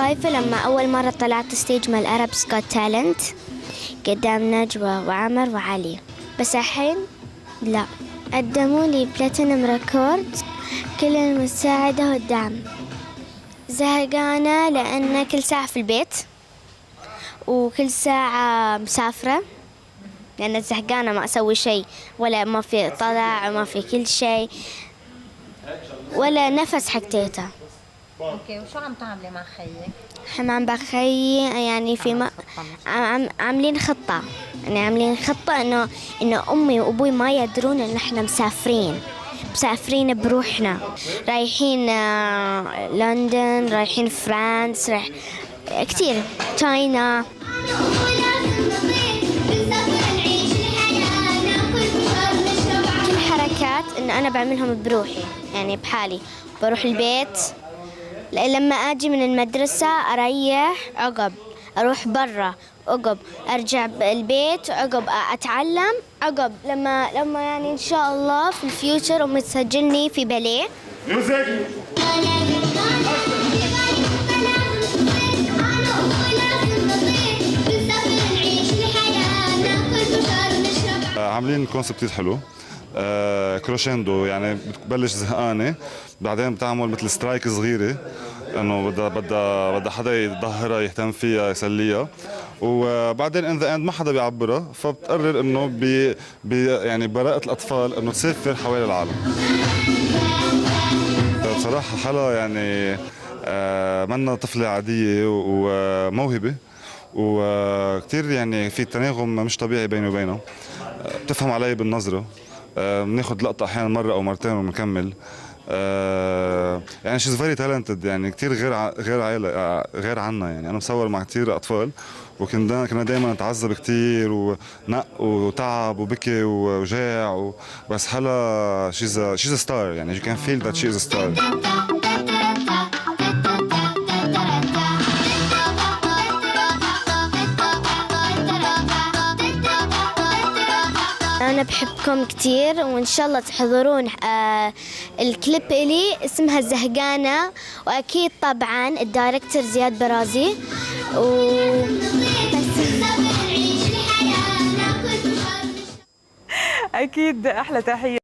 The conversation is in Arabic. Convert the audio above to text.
خايفة لما أول مرة طلعت ستيج مع الأرابس جوت تالنت قدام نجوى وعمر وعلي، بس الحين لا. قدموا لي بلاتينم ريكورد، كل المساعدة والدعم. زهقانة لأن كل ساعة في البيت وكل ساعة مسافرة، لأن زهقانة ما أسوي شيء، ولا ما في طلع وما في كل شيء ولا نفس حق تيتا. اوكي، وشو عم تعملي مع خيك؟ حمام بخي يعني في عاملين خطة، يعني عاملين خطة إنه أمي وأبوي ما يدرون إن إحنا مسافرين بروحنا، رايحين لندن، رايحين فرنسا، كتير تشاينا. كل حركات إن أنا بعملهم بروحي، يعني بحالي. بروح البيت، لما أجي من المدرسة أريح، عقب أروح برا، عقب أرجع البيت، عقب أتعلم، عقب لما يعني إن شاء الله في الفيوتشر أمي تسجلني في باليه. عاملين كونسبت كتير حلو، كروشيندو، يعني بتبلش زهقانه بعدين بتعمل مثل سترايك صغيره، انه بدها حدا يظهرها يهتم فيها يسليها، وبعدين ان ذا اند ما حدا بيعبرها، فبتقرر انه يعني براءة الاطفال انه تسافر حوالي العالم. بصراحه حلا يعني منا طفله عاديه وموهبه، وكتير يعني في تناغم مش طبيعي بيني وبينها. بتفهم علي بالنظرة، بناخد لقطة أحيانا مرة أو مرتين وبنكمل. يعني شيز فيري تالنتد، يعني كتير غير عنا. يعني أنا مصور مع كتير أطفال كنا دائما نتعذب كتير ونق وتعب وبكي وجاع بس حلا شيز ستار، يعني you can feel that she is a star. أنا بحبكم كتير، وإن شاء الله تحضرون الكليب إلي اسمها زهقانة، وأكيد طبعا الدايركتور زياد برازي أكيد أحلى تحية.